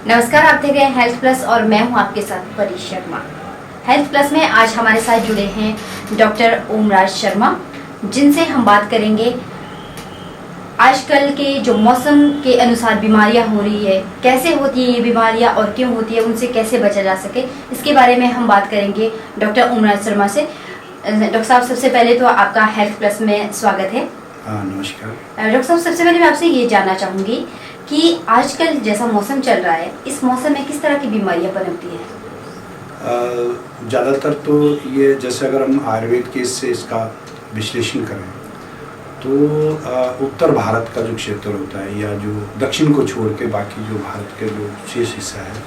नमस्कार, आप देख रहे हैं हेल्थ प्लस और मैं हूं आपके साथ परी शर्मा। हेल्थ प्लस में आज हमारे साथ जुड़े हैं डॉक्टर ओमराज शर्मा, जिनसे हम बात करेंगे आजकल के जो मौसम के अनुसार बीमारियां हो रही है, कैसे होती है ये बीमारियां और क्यों होती है, उनसे कैसे बचा जा सके, इसके बारे में हम बात करेंगे डॉक्टर ओमराज शर्मा से। डॉक्टर साहब, सबसे पहले तो आपका हेल्थ प्लस में स्वागत है। नमस्कार डॉक्टर साहब, सबसे पहले मैं आपसे ये जानना चाहूँगी कि आजकल जैसा मौसम चल रहा है, इस मौसम में किस तरह की बीमारियां पनपती हैं? ज़्यादातर तो ये, जैसे अगर हम आयुर्वेद के इससे इसका विश्लेषण करें तो उत्तर भारत का जो क्षेत्र होता है या जो दक्षिण को छोड़ के बाकी जो भारत के जो शेष हिस्सा है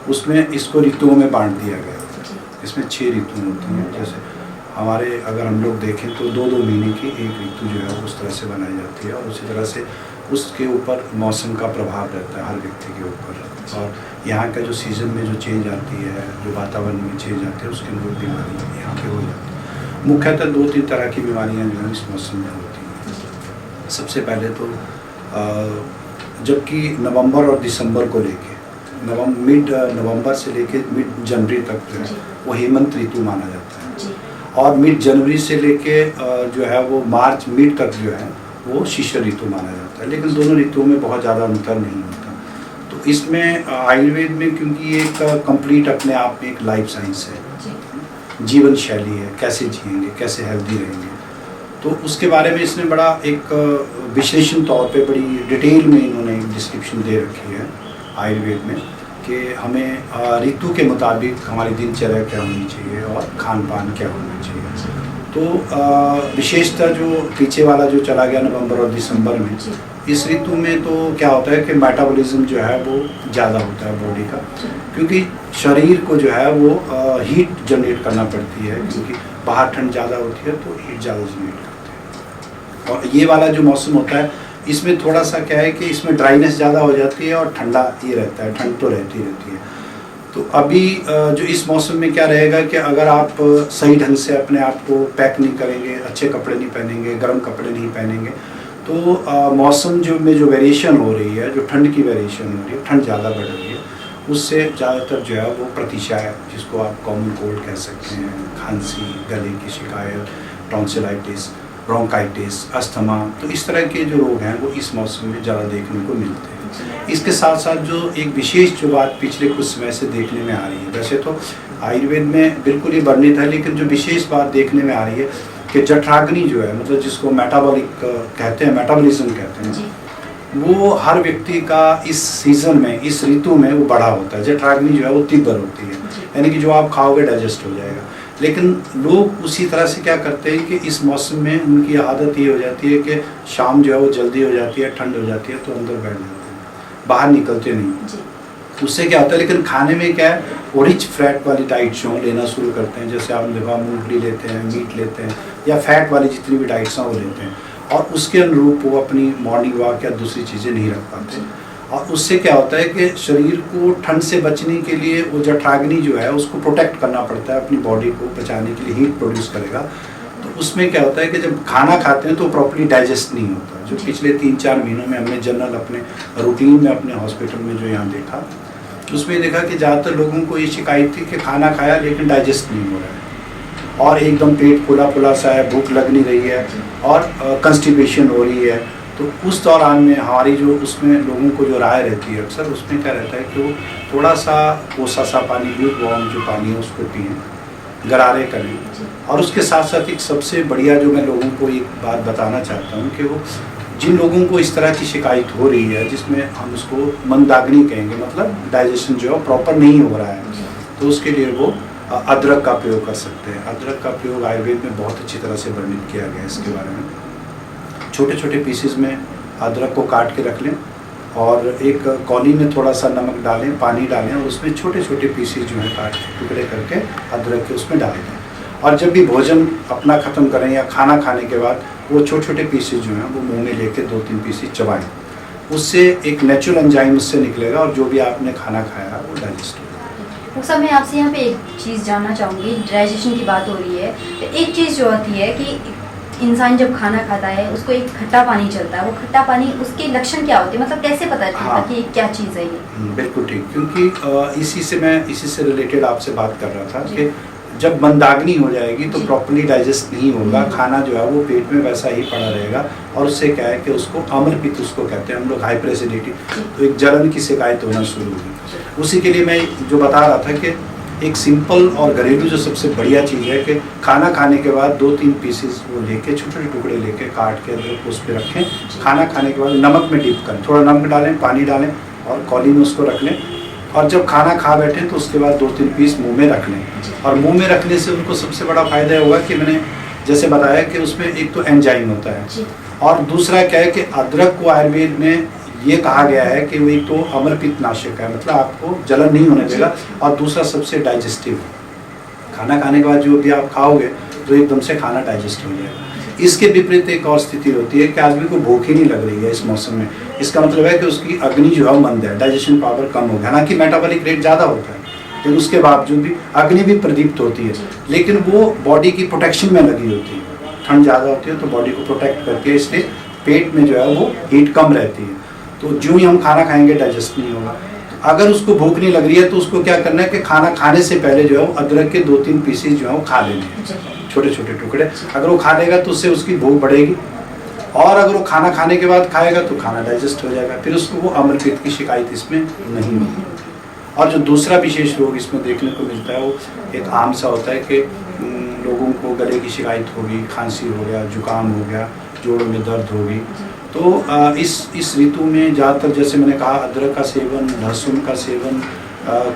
उसमें इसको ऋतुओं में बांट दिया गया है। इसमें 6 ऋतु होती हैं। जैसे हमारे अगर हम लोग देखें तो 2-2 महीने की एक ऋतु जो है उस तरह से बनाई जाती है और उसी तरह से उसके ऊपर मौसम का प्रभाव रहता है हर व्यक्ति के ऊपर। और यहाँ का जो सीज़न में जो चेंज आती है, जो वातावरण में चेंज आती है, उसके अनुरूप बीमारी यहाँ पे हो जाती है। मुख्यतः 2-3 तरह की बीमारियाँ जो हैं इस मौसम में होती हैं। सबसे पहले तो जबकि नवंबर और दिसंबर को लेके मिड नवंबर से लेके मिड जनवरी तक जो है वो हेमंत ऋतु माना जाता है, और मिड जनवरी से लेके जो है वो मार्च मिड तक जो है वो शिशिर ऋतु माना जाता है। लेकिन दोनों ऋतुओं में बहुत ज़्यादा अंतर नहीं होता। तो इसमें आयुर्वेद में, क्योंकि एक कंप्लीट अपने आप में एक लाइफ साइंस है, जीवन शैली है, कैसे जिएंगे, कैसे हेल्दी रहेंगे, तो उसके बारे में इसने बड़ा एक विश्लेषण तौर पे बड़ी डिटेल में इन्होंने एक डिस्क्रिप्शन दे रखी है आयुर्वेद में कि हमें ऋतु के मुताबिक हमारी दिनचर्या क्या होनी चाहिए और खान पान क्या होना चाहिए। तो विशेषतः जो पीछे वाला जो चला गया नवंबर और दिसंबर में, इस ऋतु में तो क्या होता है कि मेटाबॉलिज्म जो है वो ज़्यादा होता है बॉडी का, क्योंकि शरीर को जो है वो हीट जनरेट करना पड़ती है, क्योंकि बाहर ठंड ज़्यादा होती है तो हीट ज़्यादा जनरेट करते हैं। और ये वाला जो मौसम होता है इसमें थोड़ा सा क्या है कि इसमें ड्राइनेस ज़्यादा हो जाती है और ठंडा ये रहता है, ठंड तो रहती है। तो अभी जो इस मौसम में क्या रहेगा कि अगर आप सही ढंग से अपने आप को पैक नहीं करेंगे, अच्छे कपड़े नहीं पहनेंगे, गर्म कपड़े नहीं पहनेंगे, तो मौसम में जो वेरिएशन हो रही है, जो ठंड की वेरिएशन हो रही है, ठंड ज़्यादा बढ़ रही है, उससे ज़्यादातर जो है वो प्रतिशाय, जिसको आप कॉमन कोल्ड कह सकते हैं, खांसी, गले की शिकायत, टॉन्सिलाइटिस, ब्रोंकाइटिस, अस्थमा, तो इस तरह के जो रोग हैं वो इस मौसम में ज़्यादा देखने को मिलते हैं। इसके साथ साथ जो एक विशेष जो बात पिछले कुछ समय से देखने में आ रही है, वैसे तो आयुर्वेद में बिल्कुल ही वर्णित है, लेकिन जो विशेष बात देखने में आ रही है कि जठराग्नि जो है, मतलब जिसको मेटाबॉलिक कहते हैं, मेटाबॉलिज्म कहते हैं, वो हर व्यक्ति का इस सीज़न में, इस ऋतु में वो बढ़ा होता है। जठराग्नि जो है वो तीव्र होती है, यानी कि जो आप खाओगे डाइजेस्ट हो जाएगा। लेकिन लोग उसी तरह से क्या करते हैं कि इस मौसम में उनकी आदत ये हो जाती है कि शाम जो है वो जल्दी हो जाती है, ठंड हो जाती है तो अंदर बैठ जाते हैं, बाहर निकलते नहीं। उससे क्या होता है, लेकिन खाने में क्या है, वो रिच फैट वाली डाइट्स जो लेना शुरू करते हैं। जैसे आप देखा मूंगफली लेते हैं, मीट लेते हैं, या फैट वाली जितनी भी डाइट्स हैं वो लेते हैं, और उसके अनुरूप वो अपनी मॉर्निंग वॉक या दूसरी चीज़ें नहीं रख पाते। और उससे क्या होता है कि शरीर को ठंड से बचने के लिए वो जठराग्नि जो है उसको प्रोटेक्ट करना पड़ता है, अपनी बॉडी को बचाने के लिए हीट प्रोड्यूस करेगा। तो उसमें क्या होता है कि जब खाना खाते हैं तो प्रॉपर्ली डाइजेस्ट नहीं होता। जो पिछले 3-4 महीनों में हमने जनरल अपने रूटीन में अपने हॉस्पिटल में जो यहाँ देखा, उसमें देखा कि ज़्यादातर लोगों को ये शिकायत थी कि खाना खाया लेकिन डाइजेस्ट नहीं हो रहा है, और एकदम पेट फुला फुला सा है, भूख लग नहीं रही है, और कंस्टिपेशन हो रही है। तो उस दौरान में हमारी जो उसमें लोगों को जो राय रहती है अक्सर, उसमें क्या रहता है कि वो थोड़ा सा कोसा सा पानी, लूक वार्म जो पानी है उसको पिएँ, गरारे करें। और उसके साथ साथ एक सबसे बढ़िया जो मैं लोगों को एक बात बताना चाहता हूँ कि वो जिन लोगों को इस तरह की शिकायत हो रही है, जिसमें हम उसको मंदाग्नि कहेंगे, मतलब डाइजेशन जो है प्रॉपर नहीं हो रहा है, तो उसके लिए वो अदरक का प्रयोग कर सकते हैं। अदरक का प्रयोग आयुर्वेद में बहुत अच्छी तरह से वर्णित किया गया है। इसके बारे में छोटे छोटे पीसेस में अदरक को काट के रख लें, और एक कौली में थोड़ा सा नमक डालें, पानी डालें, और उसमें छोटे छोटे पीसेस जो हैं काट टुकड़े करके अदरक के उसमें डाल दें। और जब भी भोजन अपना ख़त्म करें या खाना खाने के बाद वो छोटे छोटे पीसेस जो हैं वो मुंह में लेके 2-3 पीसेस चबाएं। उससे एक नेचुरल एंजाइम उससे निकलेगा, और जो भी आपने खाना खाया वो डाइजेस्ट होगा। डॉक्टर साहब, मैं आपसे यहाँ पे एक चीज़ जानना चाहूँगी। डाइजेशन की बात हो रही है, तो एक चीज़ जो होती है कि इंसान जब खाना खाता है उसको एक खट्टा पानी चलता है, वो खट्टा पानी उसके लक्षण क्या होते हैं, मतलब कैसे पता चलता हाँ। कि क्या चीज़ है ये? बिल्कुल ठीक, क्योंकि इसी से रिलेटेड आपसे बात कर रहा था जी। कि जब मंदाग्नि हो जाएगी तो जी। प्रॉपर्ली डाइजेस्ट नहीं होगा, नहीं। खाना जो है वो पेट में वैसा ही पड़ा रहेगा, और उससे क्या है कि उसको अम्लपित्त उसको कहते हैं हम लोग, हाइपर एसिडिटी, तो एक जलन की शिकायत होना शुरू होगी। उसी के लिए मैं जो बता रहा था कि एक सिंपल और घरेलू जो सबसे बढ़िया चीज़ है कि खाना खाने के बाद 2-3 पीसेस वो लेके, छोटे छोटे टुकड़े लेके काट के अदरक को उस पर रखें, खाना खाने के बाद नमक में डिप करें, थोड़ा नमक डालें, पानी डालें और कौली में उसको रख लें, और जब खाना खा बैठे तो उसके बाद 2-3 पीस मुंह में रख लें। और मुंह में रखने से उनको सबसे बड़ा फायदा होगा कि मैंने जैसे बताया कि उसमें एक तो एंजाइम होता है, और दूसरा क्या है कि अदरक को आयुर्वेद में ये कहा गया है कि वो एक तो अम्लपित्त नाशक है, मतलब आपको जलन नहीं होने देगा, और दूसरा सबसे डाइजेस्टिव है। खाना खाने के बाद जो भी आप खाओगे तो एकदम से खाना डाइजेस्ट हो जाएगा। इसके विपरीत एक और स्थिति होती है कि आदमी को भूख ही नहीं लग रही है इस मौसम में, इसका मतलब है कि उसकी अग्नि जो है मंद है, डाइजेशन पावर कम हो गया। हालांकि मेटाबॉलिक रेट ज़्यादा होता है, लेकिन उसके बावजूद भी अग्नि भी प्रदीप्त होती है, लेकिन वो बॉडी की प्रोटेक्शन में लगी होती है। ठंड ज़्यादा होती है तो बॉडी को प्रोटेक्ट करती है, इसलिए पेट में जो है वो हीट कम रहती है, तो जो ही हम खाना खाएंगे डाइजेस्ट नहीं होगा। अगर उसको भूख नहीं लग रही है तो उसको क्या करना है कि खाना खाने से पहले जो है वो अदरक के 2-3 पीसेज जो है वो खा लेने हैं, छोटे छोटे टुकड़े। अगर वो खा लेगा तो उससे उसकी भूख बढ़ेगी, और अगर वो खाना खाने के बाद खाएगा तो खाना डाइजेस्ट हो जाएगा, फिर उसको वो अम्लपित्त की शिकायत इसमें नहीं होगी। और जो दूसरा विशेष रोग इसमें देखने को मिलता है वो एक आम सा होता है कि लोगों को गले की शिकायत होगी, खांसी हो गया, जुकाम हो गया, जोड़ों में दर्द होगी, तो इस ऋतु में ज़्यादातर जैसे मैंने कहा अदरक का सेवन, लहसुन का सेवन,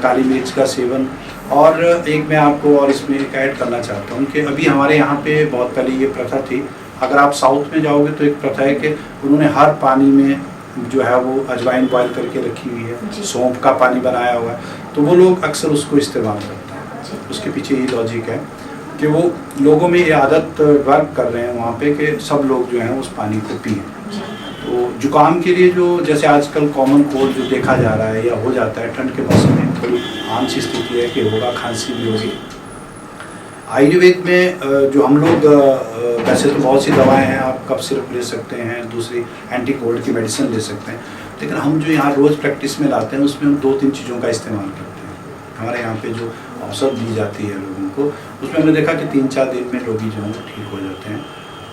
काली मिर्च का सेवन, और एक मैं आपको और इसमें एक ऐड करना चाहता हूँ कि अभी हमारे यहाँ पे बहुत पहले ये प्रथा थी, अगर आप साउथ में जाओगे तो एक प्रथा है कि उन्होंने हर पानी में जो है वो अजवाइन बॉयल करके रखी हुई है, सौंफ का पानी बनाया हुआ है, तो वो लोग अक्सर उसको इस्तेमाल करते हैं। उसके पीछे ये लॉजिक है कि वो लोगों में ये आदत वर्क कर रहे हैं वहाँ पे कि सब लोग जो हैं उस पानी को पिएं। तो जुकाम के लिए जो जैसे आजकल कॉमन कोल्ड जो देखा जा रहा है या हो जाता है ठंड के मौसम में, थोड़ी आम सी स्थिति है कि होगा, खांसी भी होगी। आयुर्वेद में जो हम लोग वैसे तो बहुत सी दवाएं हैं, आप कफ सिरप ले सकते हैं, दूसरी एंटी कोल्ड की मेडिसिन ले सकते हैं, लेकिन हम जो यहाँ रोज़ प्रैक्टिस में लाते हैं उसमें हम 2-3 चीज़ों का इस्तेमाल करते हैं। हमारे यहाँ पे जो औषध दी जाती है लोगों को, उसमें हमने देखा कि 3-4 दिन में रोगी जो हैं वो ठीक हो जाते हैं,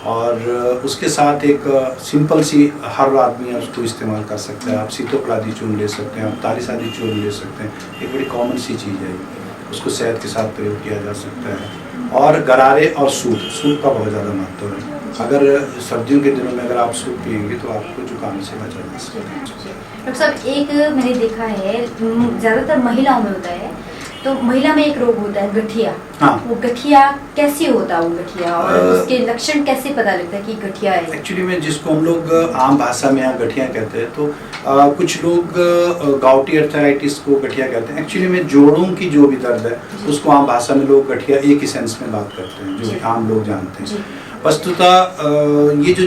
और उसके साथ एक सिंपल सी हर आदमी उसको इस्तेमाल कर सकता है। आप सीतोपलादी चूर्ण ले सकते हैं, आप तारिस आदि चूर्ण ले सकते हैं, एक बड़ी कॉमन सी चीज़ है, उसको शहद के साथ प्रयोग किया जा सकता है। और गरारे और सूप का बहुत ज़्यादा महत्व है। अगर सर्दियों के दिनों में अगर आप सूप पिएंगे तो आपको जुकाम से बचा जा सकता है। डॉक्टर साहब, एक मैंने देखा है ज़्यादातर महिलाओं में होता है, तो महिला में एक रोग होता है गठिया। हाँ। वो गठिया कैसे होता है, वो गठिया, और उसके लक्षण कैसे पता लगता है कि गठिया है? एक्चुअली में जिसको हम लोग आम भाषा में यहाँ गठिया कहते हैं, तो कुछ लोग गाउटी अर्थराइटिस को गठिया कहते हैं। एक्चुअली में जोड़ों की जो भी दर्द है उसको आम भाषा में लोग गठिया एक ही सेंस में बात करते हैं, जो आम लोग जानते हैं। वस्तुतः ये जो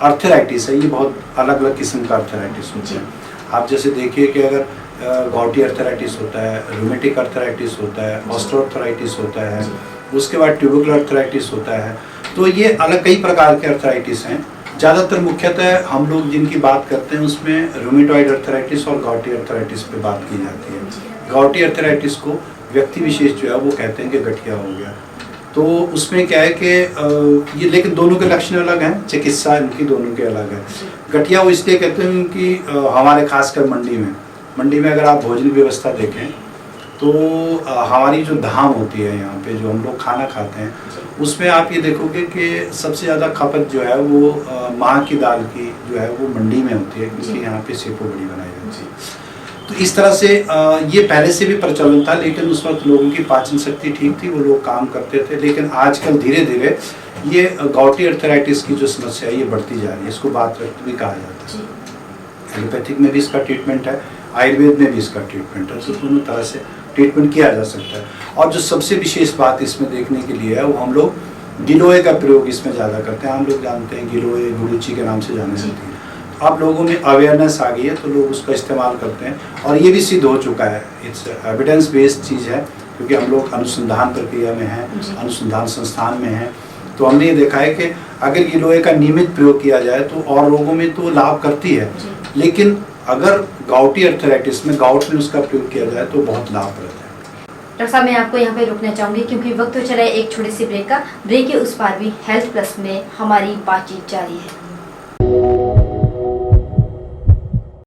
अर्थराइटिस है ये बहुत अलग अलग किस्म का अर्थराइटिस होता है। आप जैसे देखिए कि अगर गाउटी अर्थराइटिस होता है, रूमेटिक अर्थराइटिस होता है, ऑस्टियोआर्थराइटिस होता है, उसके बाद ट्यूबुकुलर अर्थराइटिस होता है, तो ये अलग कई प्रकार के अर्थराइटिस हैं। ज़्यादातर मुख्यतः हम लोग जिनकी बात करते हैं उसमें रूमेटॉइड अर्थराइटिस और गाउटी अर्थराइटिस पे बात की जाती है। गाउटी अर्थराइटिस को व्यक्ति विशेष जो है वो कहते हैं कि गठिया हो गया, तो उसमें क्या है कि ये लेकिन दोनों के लक्षण अलग हैं, चिकित्सा इनकी दोनों के अलग है। गठिया वो इसलिए कहते हैं कि हमारे खासकर मंडी में अगर आप भोजन व्यवस्था देखें तो हमारी जो धाम होती है यहाँ पे जो हम लोग खाना खाते हैं उसमें आप ये देखोगे कि सबसे ज़्यादा खपत जो है वो माह की दाल की जो है वो मंडी में होती है, क्योंकि यहाँ पे सेपो बड़ी बनाई जाती है। तो इस तरह से ये पहले से भी प्रचलन था, लेकिन उस वक्त लोगों की पाचन शक्ति ठीक थी, वो लोग काम करते थे। लेकिन आजकल धीरे धीरे ये गाउटी अर्थराइटिस की जो समस्या है ये बढ़ती जा रही है। इसको बात रक्त भी कहा जाता है। एलोपैथिक में भी इसका ट्रीटमेंट है, आयुर्वेद में भी इसका ट्रीटमेंट है, तो दोनों तरह से ट्रीटमेंट किया जा सकता है। और जो सबसे विशेष बात इसमें देखने के लिए है वो हम लोग गिलोय का प्रयोग इसमें ज़्यादा करते हैं। हम लोग जानते हैं गिलोय गुरुची के नाम से जाने जाती है। अब लोगों में अवेयरनेस आ गई है तो लोग उसका इस्तेमाल करते हैं, और ये भी सिद्ध हो चुका है। इट्स एविडेंस बेस्ड चीज़ है, क्योंकि हम लोग अनुसंधान प्रक्रिया में हैं, अनुसंधान संस्थान में हैं, तो हमने ये देखा है कि अगर गिलोय का नियमित प्रयोग किया जाए तो और रोगों में तो लाभ करती है, लेकिन अगर गाउटी अर्थराइटिस में गाउट में उसका प्रयोग किया जाए तो बहुत लाभप्रद है। डॉक्टर साहब, मैं आपको यहाँ पे रुकना चाहूंगी क्योंकि वक्त तो चला है एक छोटे से ब्रेक का। ब्रेक के उस पार भी हेल्थ प्लस में हमारी बातचीत जारी है।